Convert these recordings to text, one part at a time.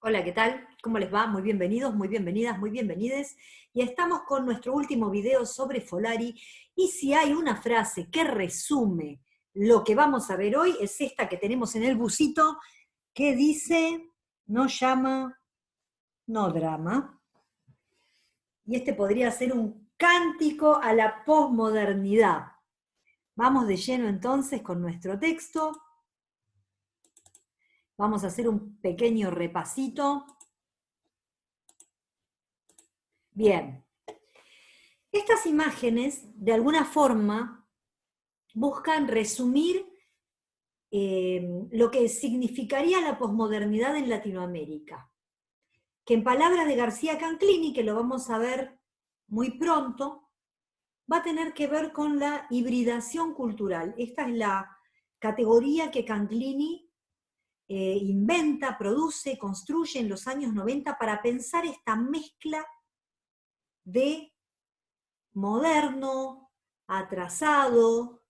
Hola, ¿qué tal? ¿Cómo les va? Muy bienvenidos, muy bienvenidas, muy bienvenides. Y estamos con nuestro último video sobre Folari. Y si hay una frase que resume lo que vamos a ver hoy, es esta que tenemos en el busito, que dice, no llama, no drama. Y este podría ser un cántico a la posmodernidad. Vamos de lleno entonces con nuestro texto. Vamos a hacer un pequeño repasito. Bien. Estas imágenes, de alguna forma, buscan resumir lo que significaría la posmodernidad en Latinoamérica, que en palabras de García Canclini, que lo vamos a ver muy pronto, va a tener que ver con la hibridación cultural. Esta es la categoría que Canclini inventa, produce, construye en los años 90 para pensar esta mezcla de moderno, atrasado,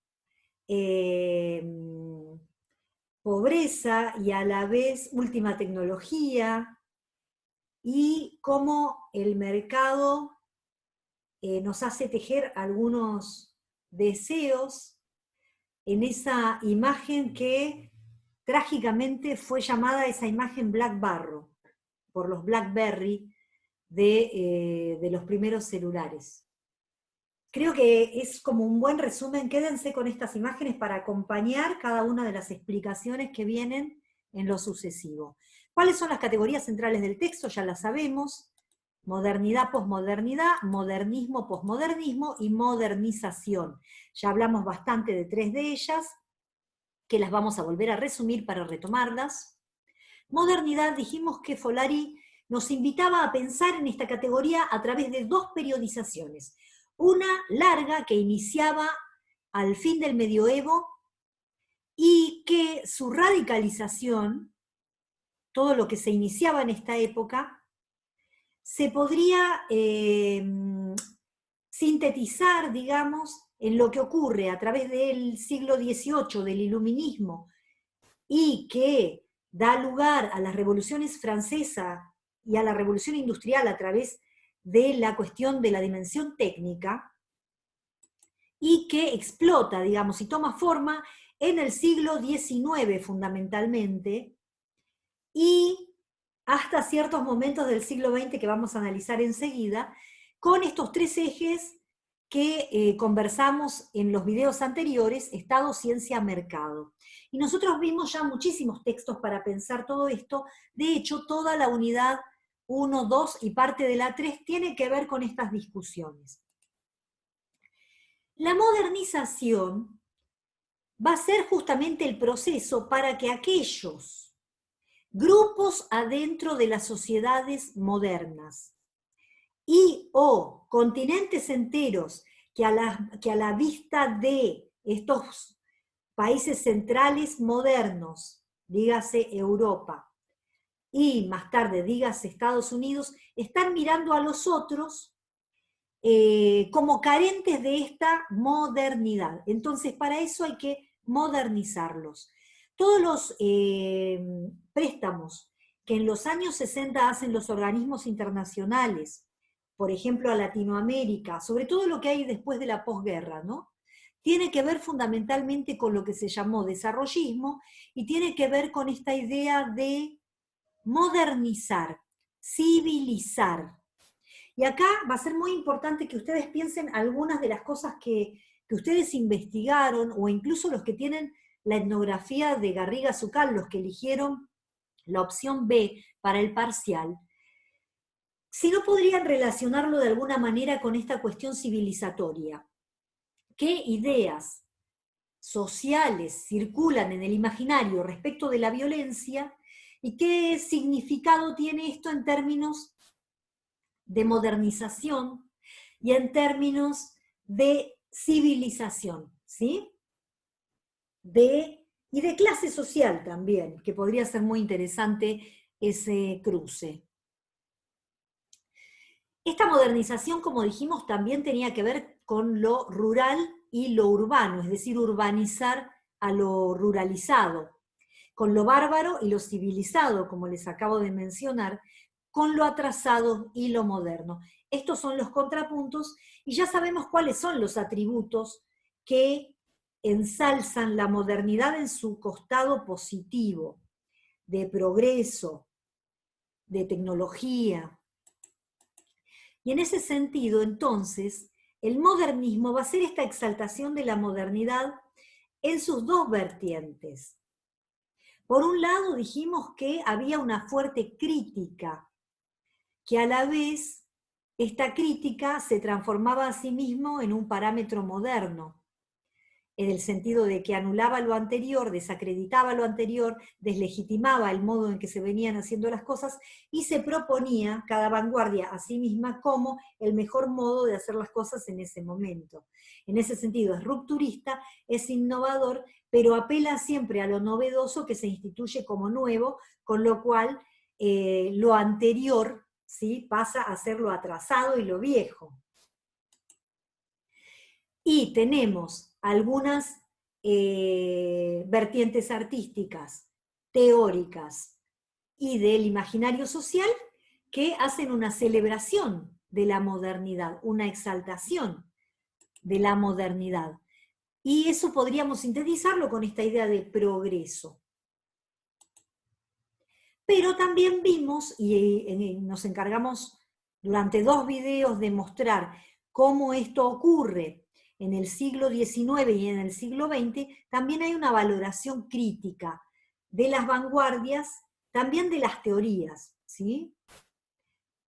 pobreza y a la vez última tecnología, y cómo el mercado nos hace tejer algunos deseos en esa imagen que trágicamente fue llamada esa imagen Black Barrow, por los BlackBerry de los primeros celulares. Creo que es como un buen resumen. Quédense con estas imágenes para acompañar cada una de las explicaciones que vienen en lo sucesivo. ¿Cuáles son las categorías centrales del texto? Ya las sabemos. Modernidad, posmodernidad, modernismo, posmodernismo y modernización. Ya hablamos bastante de tres de ellas, que las vamos a volver a resumir para retomarlas. Modernidad, dijimos que Folari nos invitaba a pensar en esta categoría a través de dos periodizaciones. Una larga que iniciaba al fin del medioevo y que su radicalización, todo lo que se iniciaba en esta época, se podría sintetizar, digamos, en lo que ocurre a través del siglo XVIII, del iluminismo, y que da lugar a las revoluciones francesas y a la revolución industrial a través de la cuestión de la dimensión técnica, y que explota, digamos, y toma forma en el siglo XIX fundamentalmente, y hasta ciertos momentos del siglo XX que vamos a analizar enseguida, con estos tres ejes que conversamos en los videos anteriores: Estado, Ciencia, Mercado. Y nosotros vimos ya muchísimos textos para pensar todo esto. De hecho, toda la unidad 1, 2 y parte de la 3 tiene que ver con estas discusiones. La modernización va a ser justamente el proceso para que aquellos grupos adentro de las sociedades modernas y o continentes enteros que a la vista de estos países centrales modernos, dígase Europa, y más tarde dígase Estados Unidos, están mirando a los otros como carentes de esta modernidad. Entonces, para eso hay que modernizarlos. Todos los préstamos que en los años 60 hacen los organismos internacionales, por ejemplo a Latinoamérica, sobre todo lo que hay después de la posguerra, ¿no? Tiene que ver fundamentalmente con lo que se llamó desarrollismo y tiene que ver con esta idea de modernizar, civilizar. Y acá va a ser muy importante que ustedes piensen algunas de las cosas que ustedes investigaron, o incluso los que tienen la etnografía de Garriga Zucal, los que eligieron la opción B para el parcial, si no podrían relacionarlo de alguna manera con esta cuestión civilizatoria. ¿Qué ideas sociales circulan en el imaginario respecto de la violencia y qué significado tiene esto en términos de modernización y en términos de civilización, ¿sí? Y de clase social también, que podría ser muy interesante ese cruce. Esta modernización, como dijimos, también tenía que ver con lo rural y lo urbano, es decir, urbanizar a lo ruralizado. con lo bárbaro y lo civilizado, como les acabo de mencionar, con lo atrasado y lo moderno. Estos son los contrapuntos y ya sabemos cuáles son los atributos que ensalzan la modernidad en su costado positivo, de progreso, de tecnología. Y en ese sentido, entonces, el modernismo va a ser esta exaltación de la modernidad en sus dos vertientes. Por un lado, dijimos que había una fuerte crítica, que a la vez esta crítica se transformaba a sí mismo en un parámetro moderno, en el sentido de que anulaba lo anterior, desacreditaba lo anterior, deslegitimaba el modo en que se venían haciendo las cosas y se proponía cada vanguardia a sí misma como el mejor modo de hacer las cosas en ese momento. En ese sentido es rupturista, es innovador, pero apela siempre a lo novedoso que se instituye como nuevo, con lo cual lo anterior, ¿sí?, pasa a ser lo atrasado y lo viejo. Y tenemos algunas vertientes artísticas, teóricas y del imaginario social que hacen una celebración de la modernidad, una exaltación de la modernidad. Y eso podríamos sintetizarlo con esta idea de progreso. Pero también vimos, y nos encargamos durante 2 videos de mostrar cómo esto ocurre en el siglo XIX y en el siglo XX, también hay una valoración crítica de las vanguardias, también de las teorías, ¿sí?,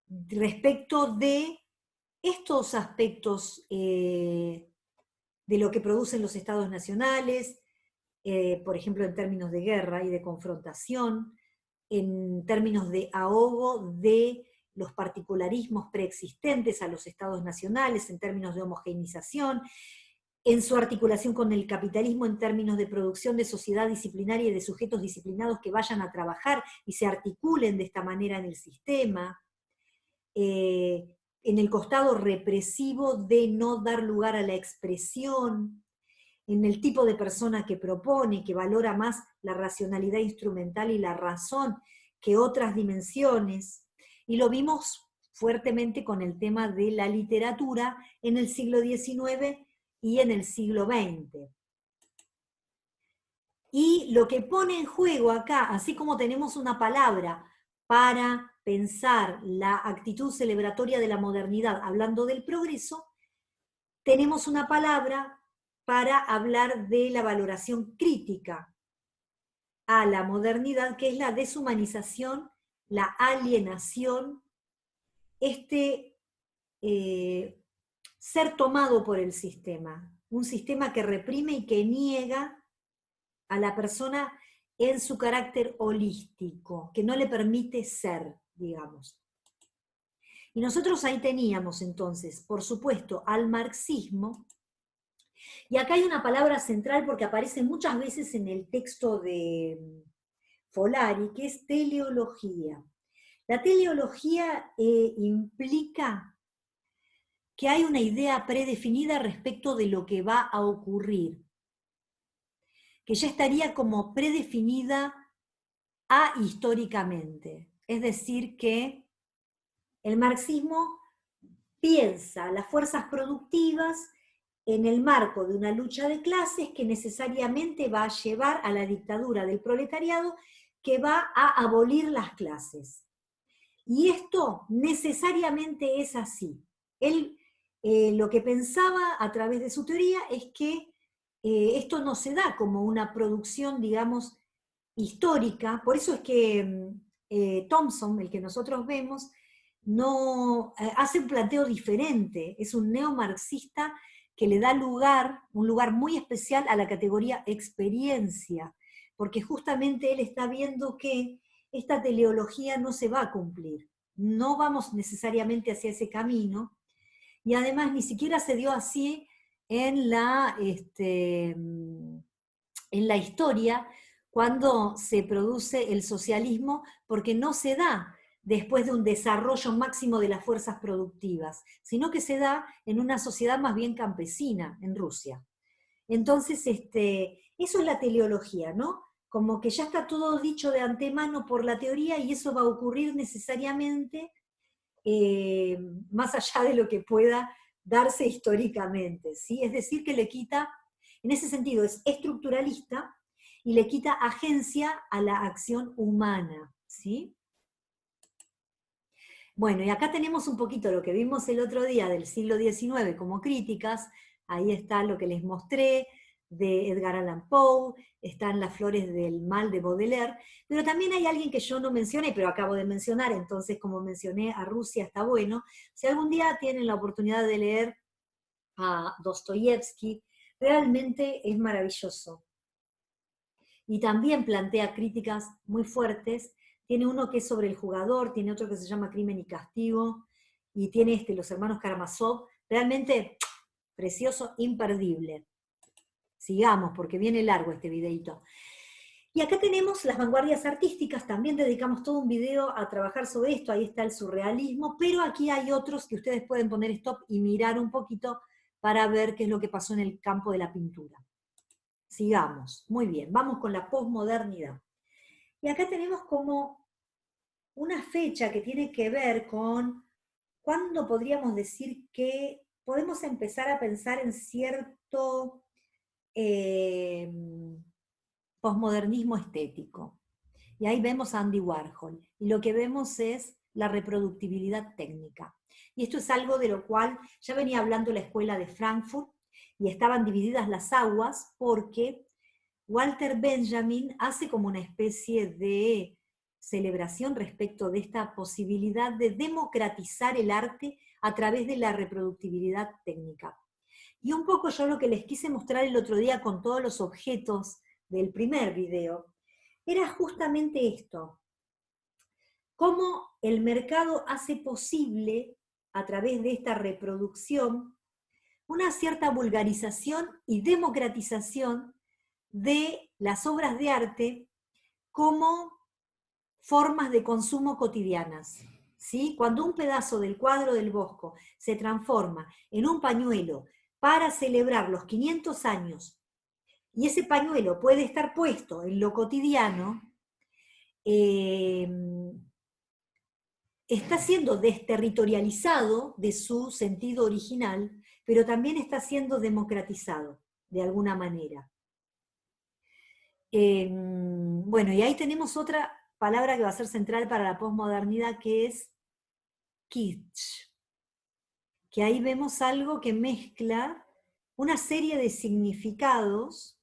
respecto de estos aspectos de lo que producen los estados nacionales, por ejemplo, en términos de guerra y de confrontación, en términos de ahogo de los particularismos preexistentes a los estados nacionales, en términos de homogeneización, en su articulación con el capitalismo en términos de producción de sociedad disciplinaria y de sujetos disciplinados que vayan a trabajar y se articulen de esta manera en el sistema, en el costado represivo de no dar lugar a la expresión, en el tipo de persona que propone, que valora más la racionalidad instrumental y la razón que otras dimensiones, y lo vimos fuertemente con el tema de la literatura en el siglo XIX y en el siglo XX. Y lo que pone en juego acá, así como tenemos una palabra para pensar la actitud celebratoria de la modernidad, hablando del progreso, tenemos una palabra para hablar de la valoración crítica a la modernidad, que es la deshumanización, la alienación, ser tomado por el sistema, un sistema que reprime y que niega a la persona en su carácter holístico, que no le permite ser, digamos. Y nosotros ahí teníamos entonces, por supuesto, al marxismo. Y acá hay una palabra central porque aparece muchas veces en el texto de Folari, que es teleología. La teleología implica que hay una idea predefinida respecto de lo que va a ocurrir, que ya estaría como predefinida ahistóricamente. Es decir, que el marxismo piensa las fuerzas productivas en el marco de una lucha de clases que necesariamente va a llevar a la dictadura del proletariado, que va a abolir las clases. Y esto necesariamente es así. Él lo que pensaba a través de su teoría es que esto no se da como una producción, digamos, histórica. Por eso es que Thompson, el que nosotros vemos, no hace un planteo diferente. Es un neomarxista que le da un lugar muy especial a la categoría experiencia, porque justamente él está viendo que esta teleología no se va a cumplir, no vamos necesariamente hacia ese camino, y además ni siquiera se dio así en la historia cuando se produce el socialismo, porque no se da después de un desarrollo máximo de las fuerzas productivas, sino que se da en una sociedad más bien campesina, en Rusia. Entonces, eso es la teleología, ¿no? como que ya está todo dicho de antemano por la teoría y eso va a ocurrir necesariamente más allá de lo que pueda darse históricamente, ¿sí? Es decir, que le quita, en ese sentido, es estructuralista y le quita agencia a la acción humana, ¿sí? Bueno, y acá tenemos un poquito lo que vimos el otro día del siglo XIX como críticas, ahí está lo que les mostré, de Edgar Allan Poe, están Las flores del mal de Baudelaire, pero también hay alguien que yo no mencioné, pero acabo de mencionar, entonces como mencioné a Rusia está bueno. Si algún día tienen la oportunidad de leer a Dostoyevsky, realmente es maravilloso. Y también plantea críticas muy fuertes. Tiene uno que es sobre el jugador, tiene otro que se llama Crimen y Castigo, y tiene los hermanos Karamazov. Realmente precioso, imperdible. Sigamos, porque viene largo este videito. Y acá tenemos las vanguardias artísticas, también dedicamos todo un video a trabajar sobre esto, ahí está el surrealismo, pero aquí hay otros que ustedes pueden poner stop y mirar un poquito para ver qué es lo que pasó en el campo de la pintura. Sigamos, muy bien, vamos con la posmodernidad. Y acá tenemos como una fecha que tiene que ver con cuándo podríamos decir que podemos empezar a pensar en cierto posmodernismo estético. Y ahí vemos a Andy Warhol. Y lo que vemos es la reproductibilidad técnica. Y esto es algo de lo cual ya venía hablando la escuela de Frankfurt, y estaban divididas las aguas porque Walter Benjamin hace como una especie de celebración respecto de esta posibilidad de democratizar el arte a través de la reproductibilidad técnica. Y un poco yo lo que les quise mostrar el otro día con todos los objetos del primer video, era justamente esto, cómo el mercado hace posible, a través de esta reproducción, una cierta vulgarización y democratización de las obras de arte como formas de consumo cotidianas. ¿Sí? Cuando un pedazo del cuadro del Bosco se transforma en un pañuelo para celebrar los 500 años, y ese pañuelo puede estar puesto en lo cotidiano, está siendo desterritorializado de su sentido original, pero también está siendo democratizado de alguna manera. Bueno, y ahí tenemos otra palabra que va a ser central para la posmodernidad, que es kitsch, que ahí vemos algo que mezcla una serie de significados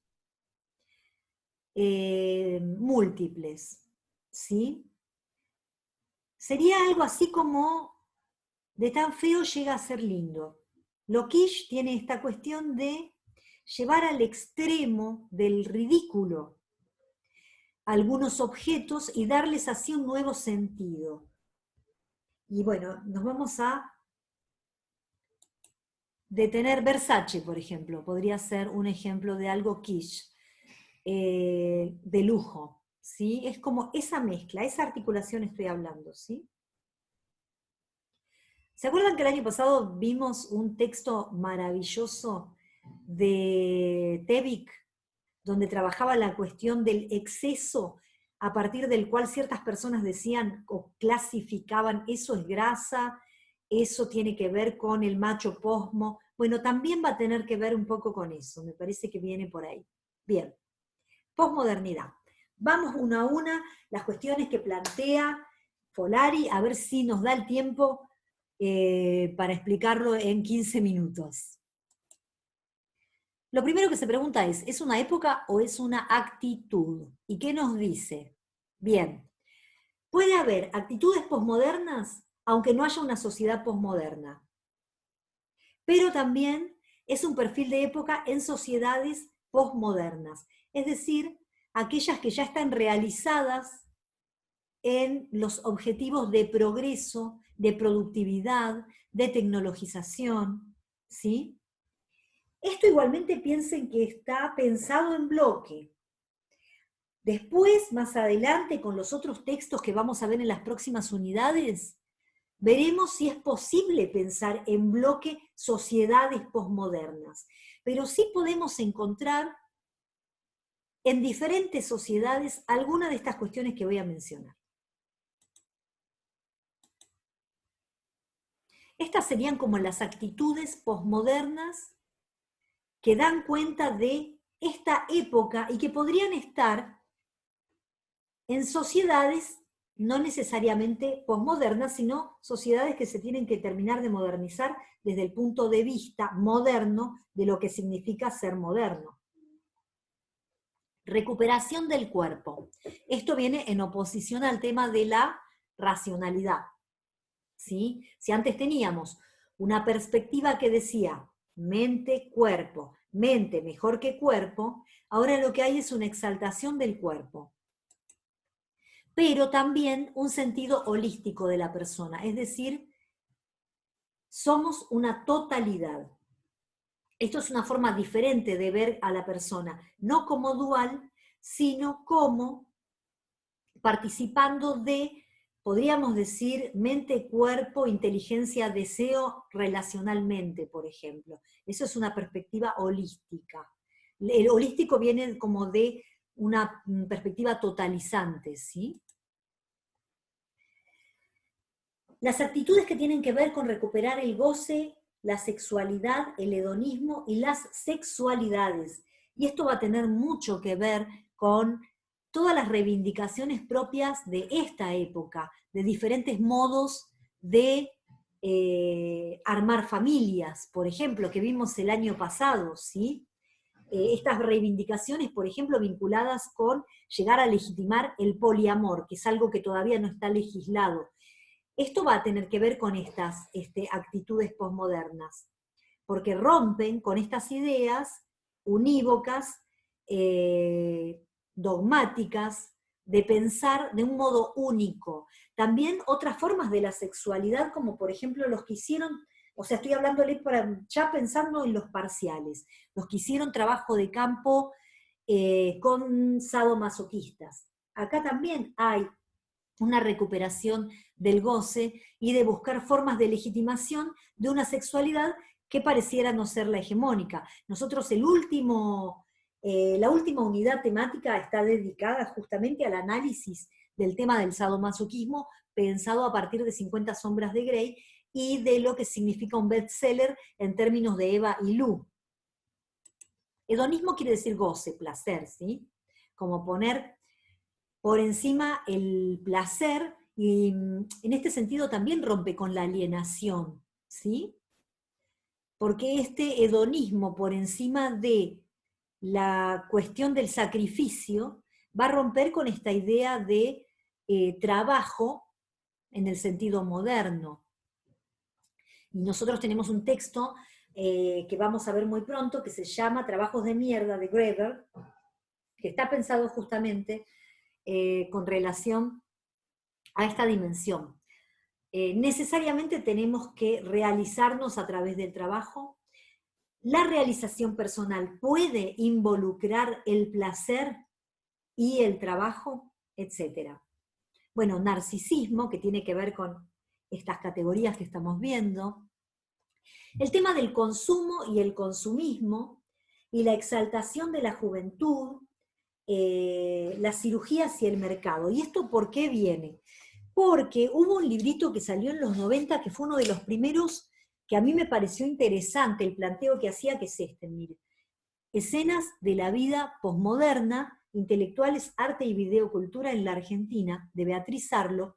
múltiples, ¿sí? Sería algo así como de tan feo llega a ser lindo. Lo kitsch tiene esta cuestión de llevar al extremo del ridículo algunos objetos y darles así un nuevo sentido. Y bueno, nos vamos a detener. Versace, por ejemplo, podría ser un ejemplo de algo kitsch, de lujo, ¿sí? Es como esa mezcla, esa articulación estoy hablando, ¿sí? ¿Se acuerdan que el año pasado vimos un texto maravilloso de Tevik, donde trabajaba la cuestión del exceso, a partir del cual ciertas personas decían o clasificaban, eso es grasa, eso tiene que ver con el macho posmo? Bueno, también va a tener que ver un poco con eso, me parece que viene por ahí. Bien, posmodernidad. Vamos una a una, las cuestiones que plantea Folari, a ver si nos da el tiempo para explicarlo en 15 minutos. Lo primero que se pregunta ¿es una época o es una actitud? ¿Y qué nos dice? Bien, puede haber actitudes posmodernas aunque no haya una sociedad posmoderna, pero también es un perfil de época en sociedades posmodernas, es decir, aquellas que ya están realizadas en los objetivos de progreso, de productividad, de tecnologización, ¿sí? Esto igualmente piensen que está pensado en bloque. Después, más adelante, con los otros textos que vamos a ver en las próximas unidades, veremos si es posible pensar en bloque sociedades posmodernas. Pero sí podemos encontrar en diferentes sociedades algunas de estas cuestiones que voy a mencionar. Estas serían como las actitudes posmodernas que dan cuenta de esta época y que podrían estar en sociedades no necesariamente posmodernas, sino sociedades que se tienen que terminar de modernizar desde el punto de vista moderno de lo que significa ser moderno. Recuperación del cuerpo. Esto viene en oposición al tema de la racionalidad. ¿Sí? Si antes teníamos una perspectiva que decía mente-cuerpo, mente mejor que cuerpo, ahora lo que hay es una exaltación del cuerpo, pero también un sentido holístico de la persona, es decir, somos una totalidad. Esto es una forma diferente de ver a la persona, no como dual, sino como participando de, podríamos decir, mente, cuerpo, inteligencia, deseo, relacionalmente, por ejemplo. Eso es una perspectiva holística. El holístico viene como de una perspectiva totalizante, ¿sí? Las actitudes que tienen que ver con recuperar el goce, la sexualidad, el hedonismo y las sexualidades. Y esto va a tener mucho que ver con todas las reivindicaciones propias de esta época, de diferentes modos de armar familias, por ejemplo, que vimos el año pasado, ¿sí? Estas reivindicaciones, por ejemplo, vinculadas con llegar a legitimar el poliamor, que es algo que todavía no está legislado. Esto va a tener que ver con estas actitudes posmodernas, porque rompen con estas ideas unívocas, dogmáticas, de pensar de un modo único. También otras formas de la sexualidad, como por ejemplo los que hicieron, o sea, estoy hablándole ya pensando en los parciales, los que hicieron trabajo de campo con sadomasoquistas. Acá también hay una recuperación del goce y de buscar formas de legitimación de una sexualidad que pareciera no ser la hegemónica. Nosotros la última unidad temática está dedicada justamente al análisis del tema del sadomasoquismo, pensado a partir de 50 sombras de Grey, y de lo que significa un bestseller en términos de Eva y Lu. Hedonismo quiere decir goce, placer, ¿sí? Como poner por encima el placer, y en este sentido también rompe con la alienación, ¿sí? Porque este hedonismo por encima de la cuestión del sacrificio va a romper con esta idea de trabajo en el sentido moderno. Y nosotros tenemos un texto que vamos a ver muy pronto, que se llama Trabajos de mierda, de Greber, que está pensado justamente con relación a esta dimensión. Necesariamente tenemos que realizarnos a través del trabajo. La realización personal puede involucrar el placer y el trabajo, etc. Bueno, narcisismo, que tiene que ver con estas categorías que estamos viendo. El tema del consumo y el consumismo, y la exaltación de la juventud, las cirugías y el mercado. ¿Y esto por qué viene? Porque hubo un librito que salió en los 90, que fue uno de los primeros, que a mí me pareció interesante el planteo que hacía, que es este, mire. Escenas de la vida posmoderna, intelectuales, arte y videocultura en la Argentina, de Beatriz Arlo,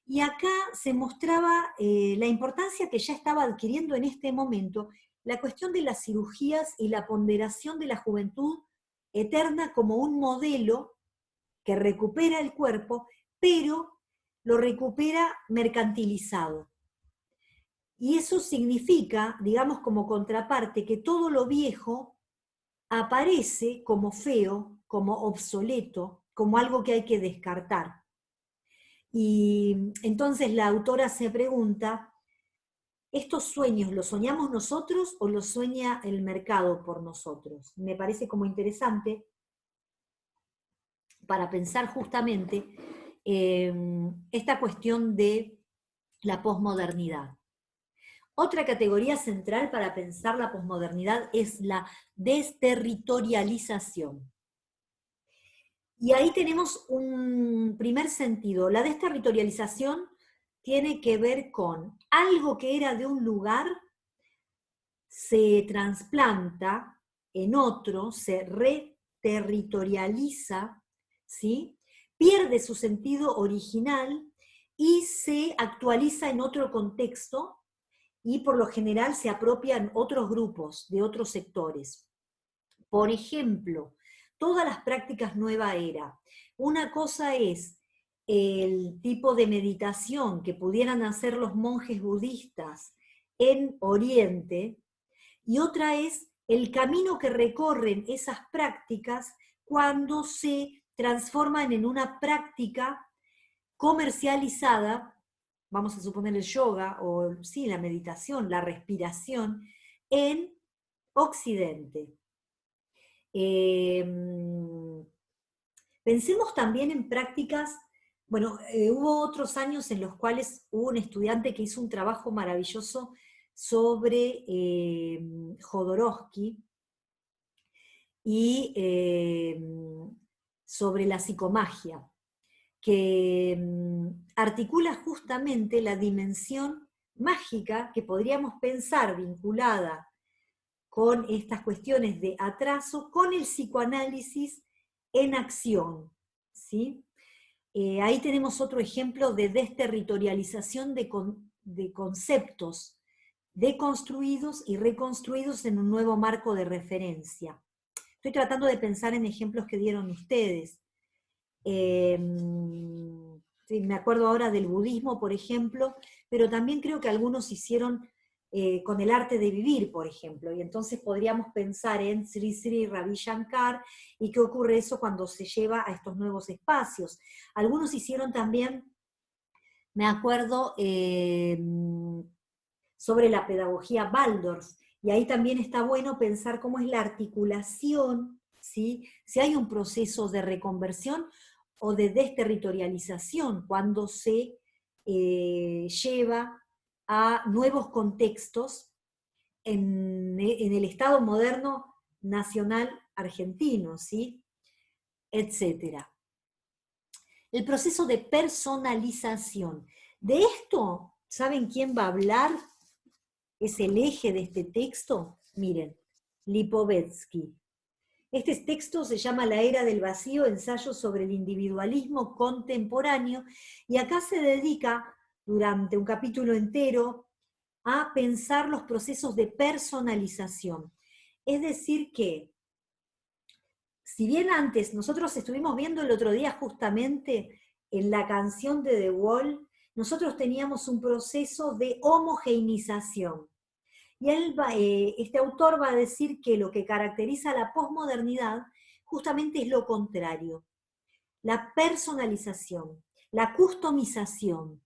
y acá se mostraba la importancia que ya estaba adquiriendo en este momento la cuestión de las cirugías y la ponderación de la juventud eterna como un modelo que recupera el cuerpo, pero lo recupera mercantilizado. Y eso significa, digamos como contraparte, que todo lo viejo aparece como feo, como obsoleto, como algo que hay que descartar. Y entonces la autora se pregunta, ¿estos sueños los soñamos nosotros o los sueña el mercado por nosotros? Me parece como interesante para pensar justamente esta cuestión de la posmodernidad. Otra categoría central para pensar la posmodernidad es la desterritorialización. Y ahí tenemos un primer sentido. La desterritorialización tiene que ver con algo que era de un lugar, se trasplanta en otro, se reterritorializa, ¿sí? Pierde su sentido original y se actualiza en otro contexto y por lo general se apropian otros grupos de otros sectores. Por ejemplo, todas las prácticas nueva era. Una cosa es el tipo de meditación que pudieran hacer los monjes budistas en Oriente, y otra es el camino que recorren esas prácticas cuando se transforman en una práctica comercializada, vamos a suponer el yoga, o sí, la meditación, la respiración, en Occidente. Pensemos también en prácticas, bueno, hubo otros años en los cuales hubo un estudiante que hizo un trabajo maravilloso sobre Jodorowsky y sobre la psicomagia, que articula justamente la dimensión mágica que podríamos pensar vinculada con estas cuestiones de atraso, con el psicoanálisis en acción, ¿sí? Ahí tenemos otro ejemplo de desterritorialización de conceptos deconstruidos y reconstruidos en un nuevo marco de referencia. Estoy tratando de pensar en ejemplos que dieron ustedes. Sí, me acuerdo ahora del budismo, por ejemplo, pero también creo que algunos hicieron con el arte de vivir, por ejemplo, y entonces podríamos pensar en Sri Sri Ravi Shankar y qué ocurre eso cuando se lleva a estos nuevos espacios. Algunos hicieron también, me acuerdo, sobre la pedagogía Waldorf, y ahí también está bueno pensar cómo es la articulación, ¿sí? Si hay un proceso de reconversión o de desterritorialización cuando se lleva a nuevos contextos en el Estado moderno nacional argentino, ¿sí? Etcétera. El proceso de personalización. De esto, ¿saben quién va a hablar? Es el eje de este texto. Miren, Lipovetsky. Este texto se llama La Era del Vacío, ensayo sobre el individualismo contemporáneo, y acá se dedica durante un capítulo entero a pensar los procesos de personalización. Es decir que, si bien antes nosotros estuvimos viendo el otro día justamente en la canción de The Wall, nosotros teníamos un proceso de homogeneización. Y este autor va a decir que lo que caracteriza a la posmodernidad justamente es lo contrario, la personalización, la customización,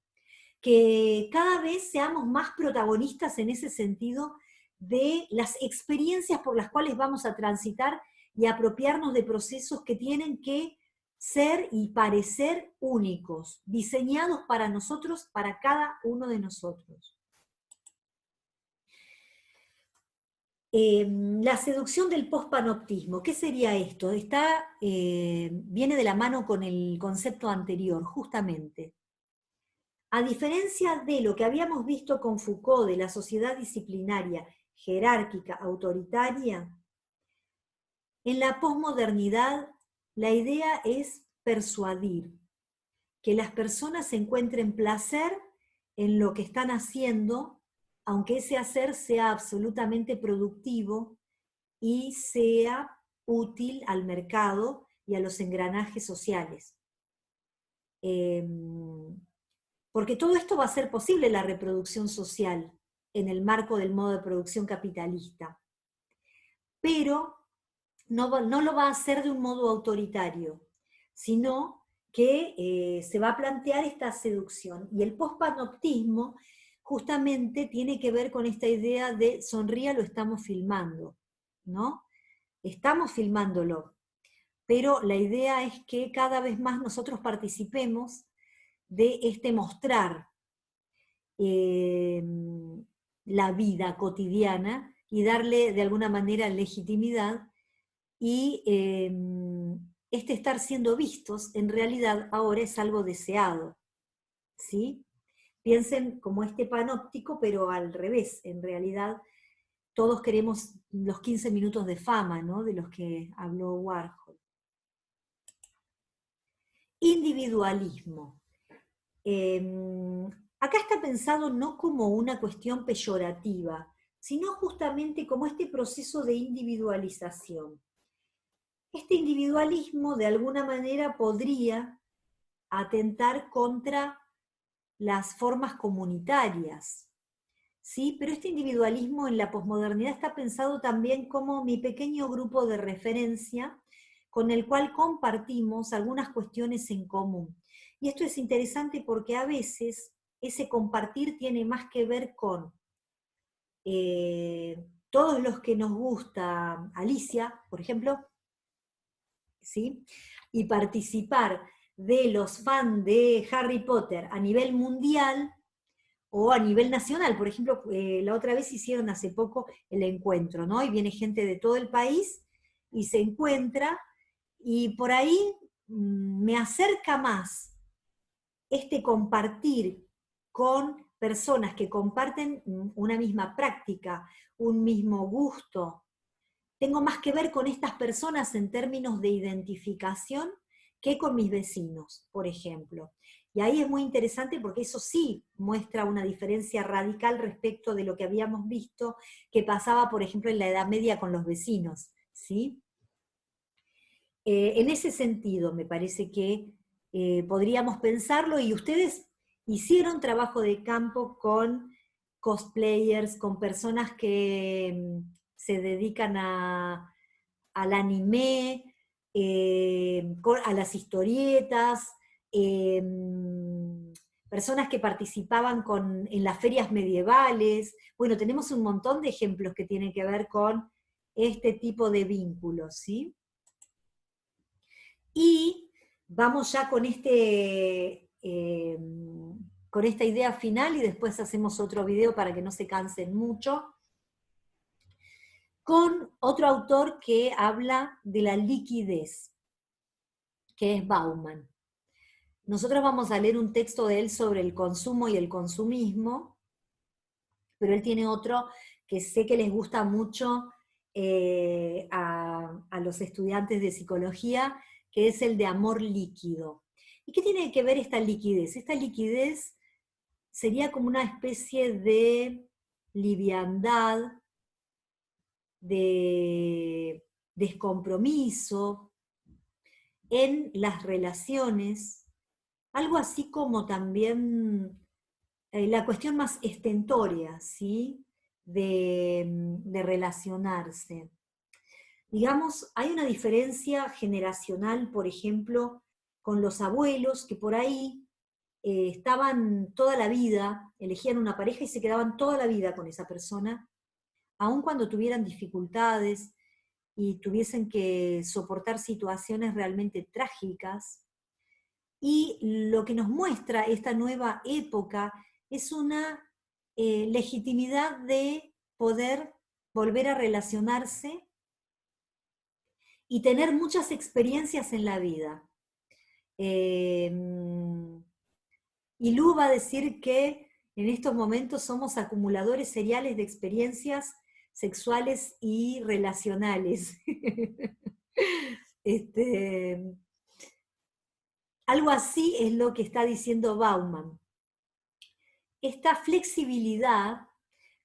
que cada vez seamos más protagonistas en ese sentido de las experiencias por las cuales vamos a transitar y apropiarnos de procesos que tienen que ser y parecer únicos, diseñados para nosotros, para cada uno de nosotros. La seducción del pospanoptismo, ¿qué sería esto? Viene de la mano con el concepto anterior, justamente. A diferencia de lo que habíamos visto con Foucault de la sociedad disciplinaria, jerárquica, autoritaria, en la posmodernidad la idea es persuadir, que las personas encuentren placer en lo que están haciendo, aunque ese hacer sea absolutamente productivo y sea útil al mercado y a los engranajes sociales. Porque todo esto va a ser posible, la reproducción social, en el marco del modo de producción capitalista. Pero no lo va a hacer de un modo autoritario, sino que se va a plantear esta seducción. Y el pospanoptismo justamente tiene que ver con esta idea de sonría, lo estamos filmando, ¿no? Estamos filmándolo, pero la idea es que cada vez más nosotros participemos de este mostrar la vida cotidiana y darle de alguna manera legitimidad, y este estar siendo vistos en realidad ahora es algo deseado, ¿sí? Piensen como este panóptico, pero al revés, en realidad todos queremos los 15 minutos de fama, ¿no? De los que habló Warhol. Individualismo. Acá está pensado no como una cuestión peyorativa, sino justamente como este proceso de individualización. Este individualismo de alguna manera podría atentar contra las formas comunitarias, ¿sí? Pero este individualismo en la posmodernidad está pensado también como mi pequeño grupo de referencia con el cual compartimos algunas cuestiones en común. Y esto es interesante porque a veces ese compartir tiene más que ver con todos los que nos gusta Alicia, por ejemplo, ¿sí? Y participar de los fans de Harry Potter a nivel mundial o a nivel nacional. Por ejemplo, la otra vez hicieron hace poco el encuentro, ¿no? Y viene gente de todo el país y se encuentra, y por ahí me acerca más este compartir con personas que comparten una misma práctica, un mismo gusto. Tengo más que ver con estas personas en términos de identificación que con mis vecinos, por ejemplo. Y ahí es muy interesante porque eso sí muestra una diferencia radical respecto de lo que habíamos visto que pasaba, por ejemplo, en la Edad Media con los vecinos, ¿sí? En ese sentido, me parece que podríamos pensarlo, y ustedes hicieron trabajo de campo con cosplayers, con personas que se dedican al anime, a las historietas, eh, personas que participaban en las ferias medievales. Bueno, tenemos un montón de ejemplos que tienen que ver con este tipo de vínculos, ¿sí? Y vamos ya con esta idea final, y después hacemos otro video para que no se cansen mucho, con otro autor que habla de la liquidez, que es Bauman. Nosotros vamos a leer un texto de él sobre el consumo y el consumismo, pero él tiene otro que sé que les gusta mucho a los estudiantes de psicología, que es el de amor líquido. ¿Y qué tiene que ver esta liquidez? Esta liquidez sería como una especie de liviandad, de descompromiso en las relaciones, algo así como también la cuestión más estentórea, ¿sí? De relacionarse. Digamos, hay una diferencia generacional, por ejemplo, con los abuelos que por ahí estaban toda la vida, elegían una pareja y se quedaban toda la vida con esa persona, aun cuando tuvieran dificultades y tuviesen que soportar situaciones realmente trágicas. Y lo que nos muestra esta nueva época es una legitimidad de poder volver a relacionarse y tener muchas experiencias en la vida. Y Lu va a decir que en estos momentos somos acumuladores seriales de experiencias sexuales y relacionales. Algo así es lo que está diciendo Bauman. Esta flexibilidad,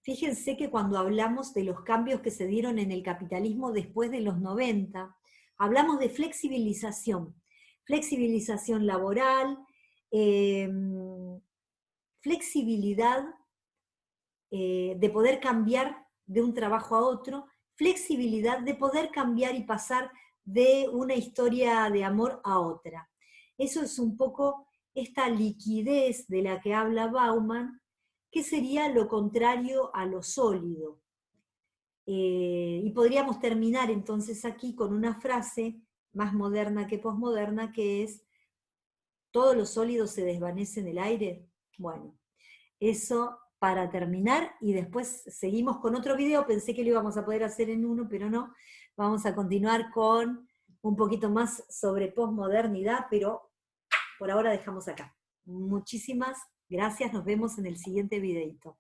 fíjense que cuando hablamos de los cambios que se dieron en el capitalismo después de los 90, hablamos de flexibilización laboral, flexibilidad de poder cambiar de un trabajo a otro, flexibilidad de poder cambiar y pasar de una historia de amor a otra. Eso es un poco esta liquidez de la que habla Bauman, que sería lo contrario a lo sólido. Y podríamos terminar entonces aquí con una frase más moderna que posmoderna, que es: ¿todo lo sólido se desvanece en el aire? Bueno, eso para terminar, y después seguimos con otro video. Pensé que lo íbamos a poder hacer en uno, pero no. Vamos a continuar con un poquito más sobre posmodernidad, pero por ahora dejamos acá. Muchísimas gracias, nos vemos en el siguiente videito.